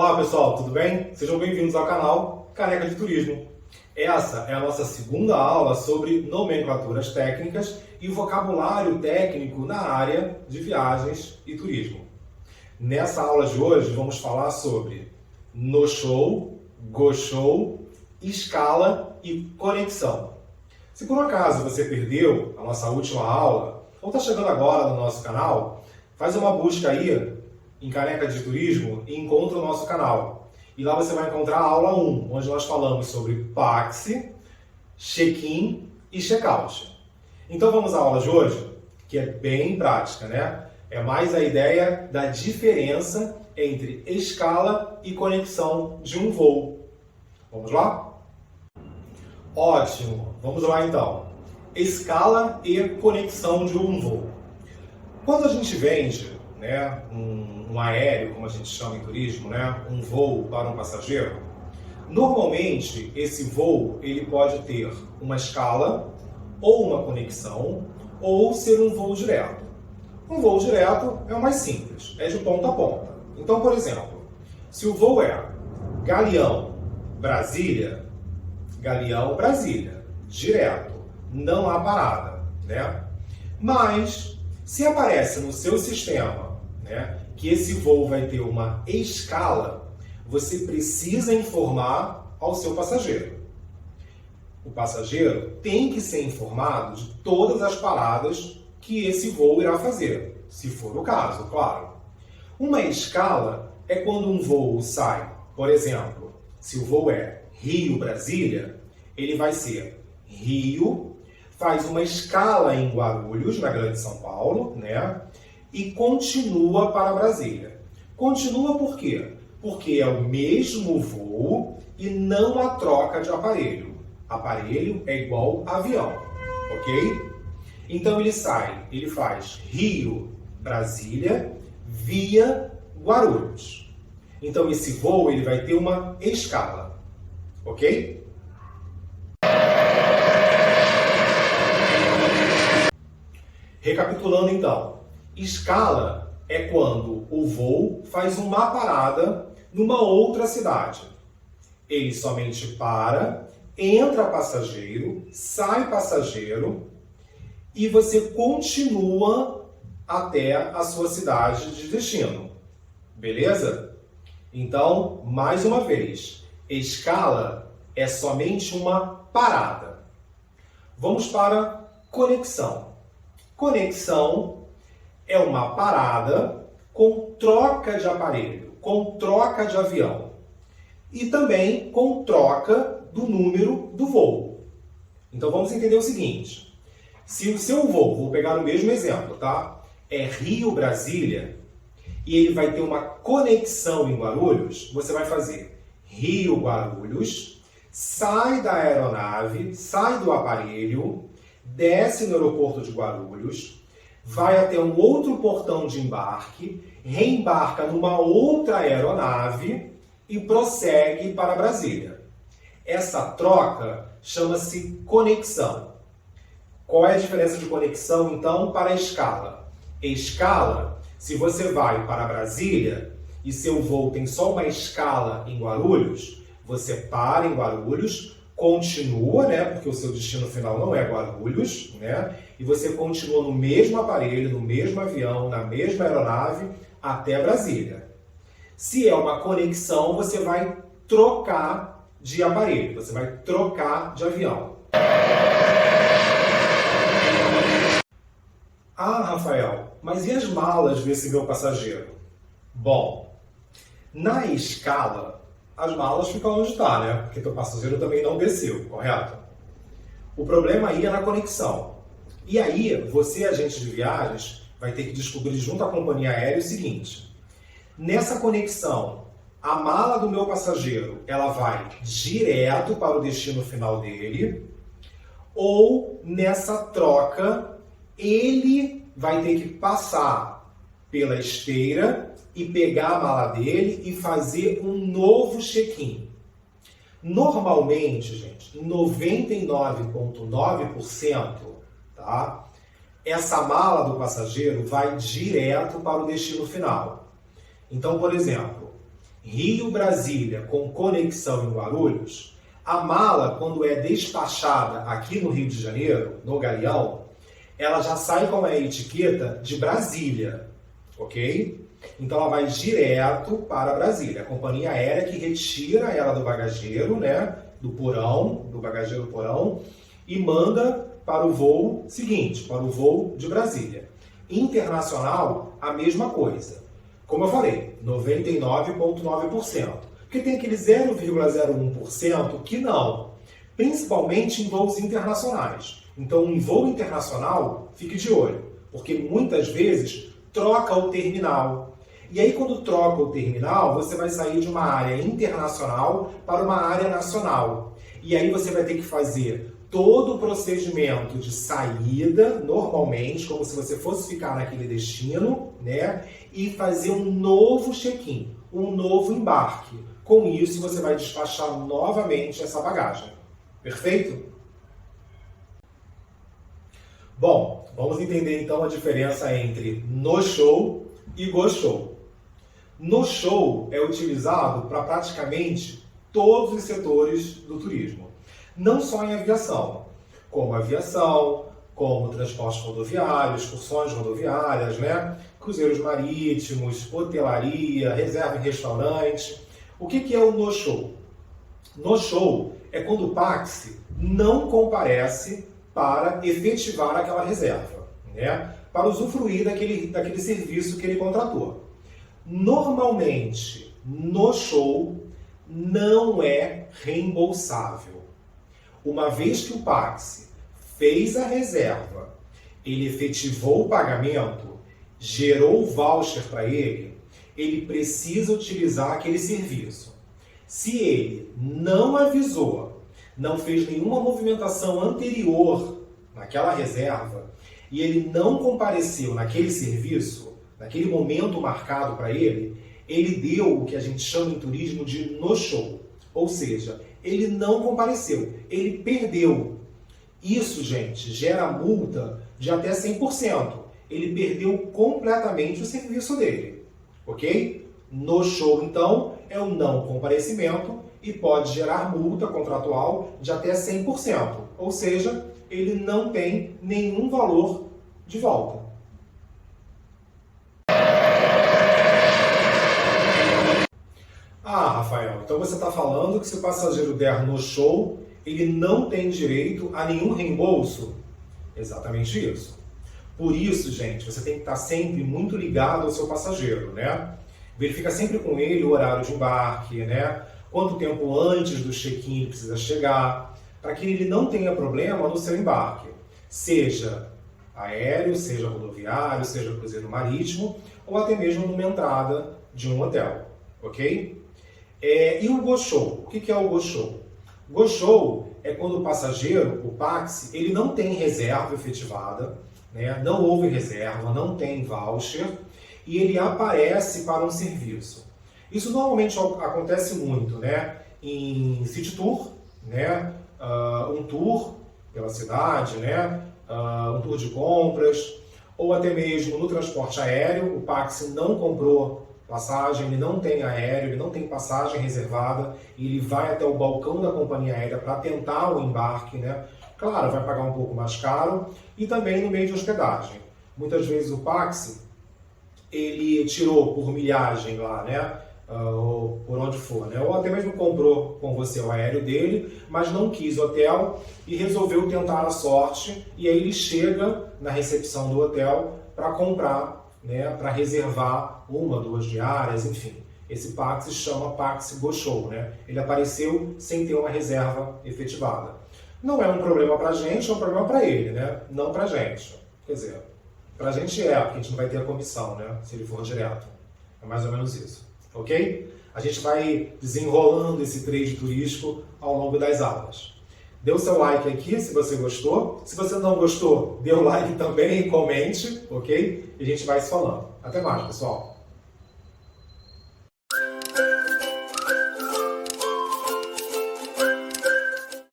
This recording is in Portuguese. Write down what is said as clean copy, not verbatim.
Olá pessoal, tudo bem? Sejam bem-vindos ao canal Caneca de Turismo. Essa é a nossa segunda aula sobre nomenclaturas técnicas e vocabulário técnico na área de viagens e turismo. Nessa aula de hoje vamos falar sobre no-show, go-show, escala e conexão. Se por um acaso você perdeu a nossa última aula ou está chegando agora no nosso canal, faz uma busca aí em Caneca de Turismo e encontra o nosso canal. E lá você vai encontrar a aula 1, onde nós falamos sobre táxi, check-in e check-out. Então vamos à aula de hoje, que é bem prática, né? É mais a ideia da diferença entre escala e conexão de um voo. Vamos lá? Ótimo! Vamos lá então. Escala e conexão de um voo. Quando a gente vende um aéreo, como a gente chama em turismo, um voo para um passageiro, normalmente esse voo ele pode ter uma escala ou uma conexão ou ser um voo direto. Um voo direto é o mais simples, é de ponta a ponta. Então, por exemplo, se o voo é Galeão-Brasília, Galeão-Brasília, direto, não há parada, né? Mas, se aparece no seu sistema que esse voo vai ter uma escala, você precisa informar ao seu passageiro. O passageiro tem que ser informado de todas as paradas que esse voo irá fazer, se for o caso, claro. Uma escala é quando um voo sai, por exemplo, se o voo é Rio-Brasília, ele vai ser Rio, faz uma escala em Guarulhos, na Grande São Paulo, e continua para Brasília. Continua por quê? Porque é o mesmo voo e não há troca de aparelho. Aparelho é igual avião, ok? Então ele sai, ele faz Rio-Brasília via Guarulhos. Então esse voo ele vai ter uma escala, ok? Recapitulando então, escala é quando o voo faz uma parada numa outra cidade. Ele somente para, entra passageiro, sai passageiro e você continua até a sua cidade de destino. Beleza? Então, mais uma vez, escala é somente uma parada. Vamos para conexão. Conexão é uma parada com troca de aparelho, com troca de avião e também com troca do número do voo. Então vamos entender o seguinte: se o seu voo, vou pegar o mesmo exemplo, tá? É Rio-Brasília e ele vai ter uma conexão em Guarulhos, você vai fazer Rio-Guarulhos, sai da aeronave, sai do aparelho, desce no aeroporto de Guarulhos, vai até um outro portão de embarque, reembarca numa outra aeronave e prossegue para Brasília. Essa troca chama-se conexão. Qual é a diferença de conexão, então, para a escala? Escala, se você vai para Brasília e seu voo tem só uma escala em Guarulhos, você para em Guarulhos, continua, porque o seu destino final não é Guarulhos, e você continua no mesmo aparelho, no mesmo avião, na mesma aeronave, até Brasília. Se é uma conexão, você vai trocar de aparelho, você vai trocar de avião. Ah, Rafael, mas e as malas desse meu passageiro? Bom, na escala, as malas ficam onde está, porque teu passageiro também não desceu, correto? O problema aí é na conexão. E aí, você, agente de viagens, vai ter que descobrir junto à companhia aérea o seguinte: nessa conexão, a mala do meu passageiro, ela vai direto para o destino final dele, ou nessa troca, ele vai ter que passar pela esteira e pegar a mala dele e fazer um novo check-in. Normalmente, gente, 99,9%, tá? Essa mala do passageiro vai direto para o destino final. Então, por exemplo, Rio-Brasília com conexão em Guarulhos, a mala, quando é despachada aqui no Rio de Janeiro, no Galeão, ela já sai com a etiqueta de Brasília, ok? Então ela vai direto para Brasília. A companhia aérea que retira ela do bagageiro, né, do porão, do bagageiro porão, e manda para o voo seguinte, para o voo de Brasília. Internacional, a mesma coisa. Como eu falei, 99,9%. Porque tem aquele 0,01% que não, principalmente em voos internacionais. Então, em voo internacional, fique de olho, porque muitas vezes troca o terminal. E aí, quando troca o terminal, você vai sair de uma área internacional para uma área nacional. E aí você vai ter que fazer todo o procedimento de saída, normalmente, como se você fosse ficar naquele destino, né? E fazer um novo check-in, um novo embarque. Com isso, você vai despachar novamente essa bagagem. Perfeito? Bom, vamos entender então a diferença entre no-show e go-show. No-show é utilizado para praticamente todos os setores do turismo. Não só em aviação, como transporte rodoviário, excursões rodoviárias, né? Cruzeiros marítimos, hotelaria, reserva em restaurante. O que é o no-show? No-show é quando o táxi não comparece para efetivar aquela reserva, né? Para usufruir daquele serviço que ele contratou. Normalmente, no-show não é reembolsável. Uma vez que o táxi fez a reserva, ele efetivou o pagamento, gerou o voucher para ele precisa utilizar aquele serviço. Se ele não avisou, não fez nenhuma movimentação anterior naquela reserva e ele não compareceu naquele serviço, naquele momento marcado para ele deu o que a gente chama em turismo de no-show. Ou seja, ele não compareceu, ele perdeu. Isso, gente, gera multa de até 100%. Ele perdeu completamente o serviço dele, ok? No-show, então, é o não comparecimento e pode gerar multa contratual de até 100%. Ou seja, ele não tem nenhum valor de volta. Ah, Rafael, então você está falando que se o passageiro der no show, ele não tem direito a nenhum reembolso? Exatamente isso. Por isso, gente, você tem que estar sempre muito ligado ao seu passageiro, né? Verifica sempre com ele o horário de embarque, né? Quanto tempo antes do check-in ele precisa chegar, para que ele não tenha problema no seu embarque. Seja aéreo, seja rodoviário, seja cruzeiro marítimo, ou até mesmo numa entrada de um hotel, ok? E o go-show? O que é o go-show? Go-show é quando o passageiro, o táxi, ele não tem reserva efetivada, né? Não houve reserva, não tem voucher, e ele aparece para um serviço. Isso normalmente acontece muito, né? Em city tour, né? Um tour pela cidade, né? Um tour de compras, ou até mesmo no transporte aéreo, o táxi não comprou passagem, ele não tem aéreo, ele não tem passagem reservada, e ele vai até o balcão da companhia aérea para tentar o embarque, né? Claro, vai pagar um pouco mais caro, e também no meio de hospedagem. Muitas vezes o táxi, ele tirou por milhagem lá, né? Ou por onde for, né? Ou até mesmo comprou com você o aéreo dele, mas não quis hotel e resolveu tentar a sorte, e aí ele chega na recepção do hotel para comprar, né? Para reservar 1, 2 diárias, enfim. Esse táxi se chama táxi go-show, né? Ele apareceu sem ter uma reserva efetivada. Não é um problema para a gente, é um problema para ele, né? Não para a gente. Quer dizer, para a gente porque a gente não vai ter a comissão, né? Se ele for direto. É mais ou menos isso. Ok? A gente vai desenrolando esse trade turístico ao longo das aulas. Dê o seu like aqui se você gostou. Se você não gostou, dê o like também e comente, ok? E a gente vai se falando. Até mais, pessoal!